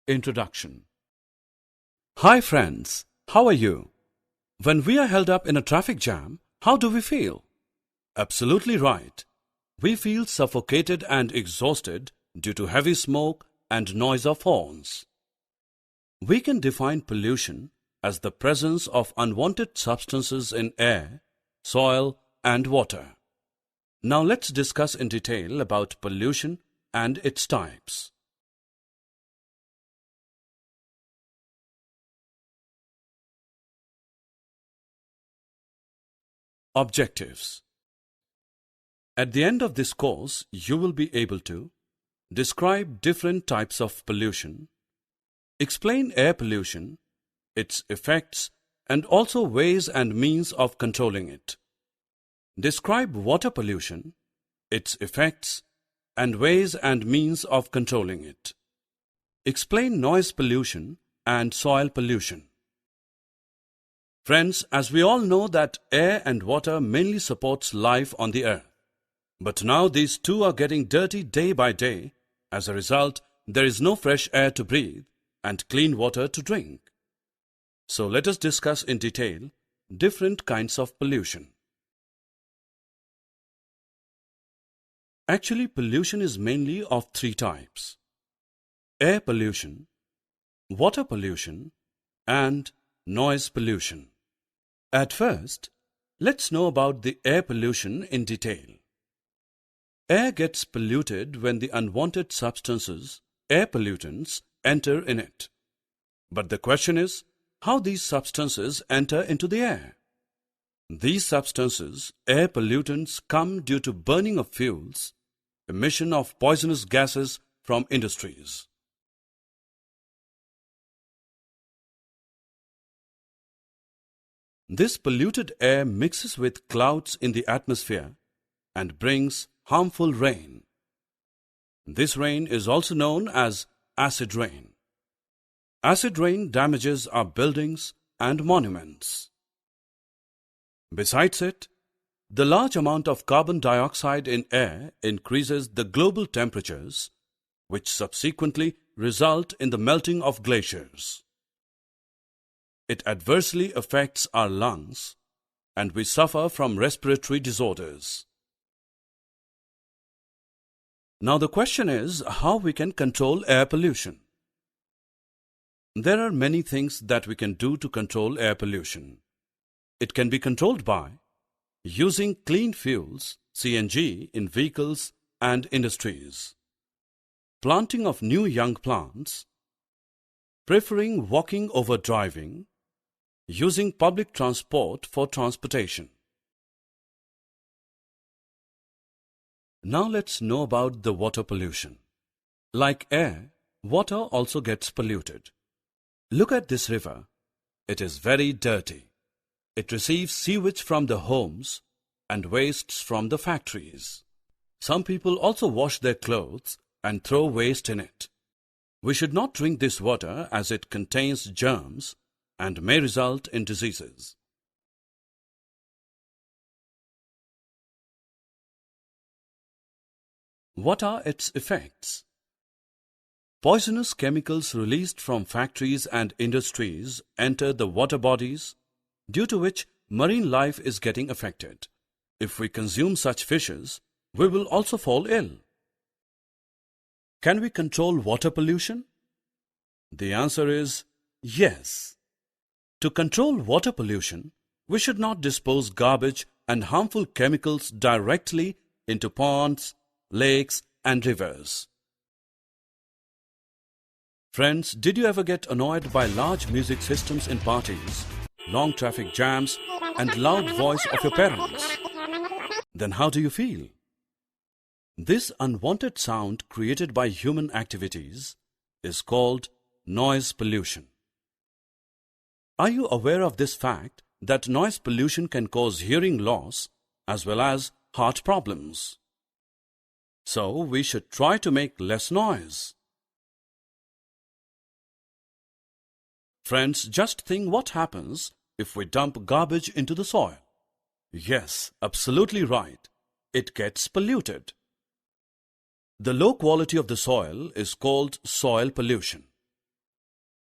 Introduction. Hi friends, how are you? When we are held up in a traffic jam, how do we feel? Absolutely right. We feel suffocated and exhausted due to heavy smoke and noise of horns. We can define pollution as the presence of unwanted substances in air, soil and water. Now let's discuss in detail about pollution and its types. Objectives. At the end of this course, you will be able to describe different types of pollution, explain air pollution, its effects, and also ways and means of controlling it. Describe water pollution, its effects, and ways and means of controlling it. Explain noise pollution and soil pollution. Friends, as we all know that air and water mainly supports life on the earth. But now these two are getting dirty day by day. As a result, there is no fresh air to breathe and clean water to drink. So let us discuss in detail different kinds of pollution. Actually, pollution is mainly of three types: air pollution, water pollution, and noise pollution. At first, let's know about the air pollution in detail. Air gets polluted when the unwanted substances, air pollutants, enter in it. But the question is, how these substances enter into the air? These substances, air pollutants, come due to burning of fuels, emission of poisonous gases from industries. This polluted air mixes with clouds in the atmosphere and brings harmful rain. This rain is also known as acid rain. Acid rain damages our buildings and monuments. Besides it, the large amount of carbon dioxide in air increases the global temperatures, which subsequently result in the melting of glaciers. It adversely affects our lungs, and we suffer from respiratory disorders. Now the question is how we can control air pollution. There are many things that we can do to control air pollution. It can be controlled by using clean fuels, CNG, in vehicles and industries, planting of new young plants, preferring walking over driving, using public transport for transportation. Now let's know about the water pollution. Like air, water also gets polluted. Look at this river. It is very dirty. It receives sewage from the homes and wastes from the factories. Some people also wash their clothes and throw waste in it. We should not drink this water as it contains germs and may result in diseases. What are its effects? Poisonous chemicals released from factories and industries enter the water bodies, due to which marine life is getting affected. If we consume such fishes, we will also fall ill. Can we control water pollution? The answer is yes. To control water pollution, we should not dispose garbage and harmful chemicals directly into ponds, lakes, and rivers. Friends, did you ever get annoyed by large music systems in parties, long traffic jams, and loud voice of your parents? Then how do you feel? This unwanted sound created by human activities is called noise pollution. Are you aware of this fact that noise pollution can cause hearing loss as well as heart problems? So we should try to make less noise. Friends, just think what happens if we dump garbage into the soil. Yes, absolutely right. It gets polluted. The low quality of the soil is called soil pollution.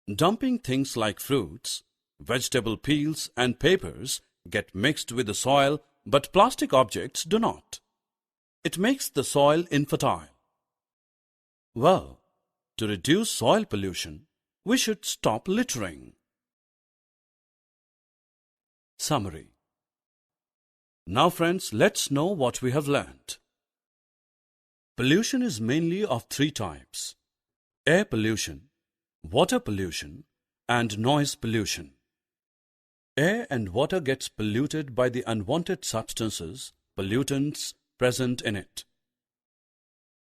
Dumping things like fruits, vegetable peels and papers get mixed with the soil, but plastic objects do not. It makes the soil infertile. Well, to reduce soil pollution, we should stop littering. Summary. Now friends, let's know what we have learnt. Pollution is mainly of three types: air pollution, water pollution, and noise pollution. Air and water gets polluted by the unwanted substances, pollutants present in it.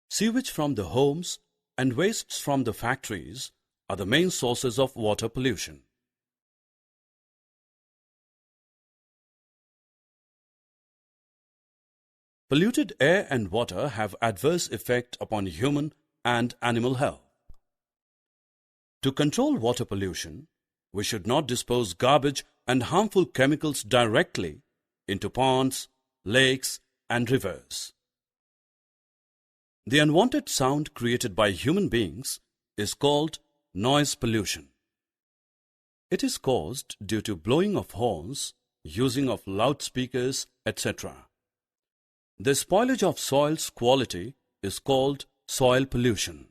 Sewage from the homes and wastes from the factories are the main sources of water pollution. Polluted air and water have adverse effect upon human and animal health. To control water pollution, we should not dispose garbage and harmful chemicals directly into ponds, lakes, and rivers. The unwanted sound created by human beings is called noise pollution. It is caused due to blowing of horns, using of loudspeakers, etc. The spoilage of soil's quality is called soil pollution.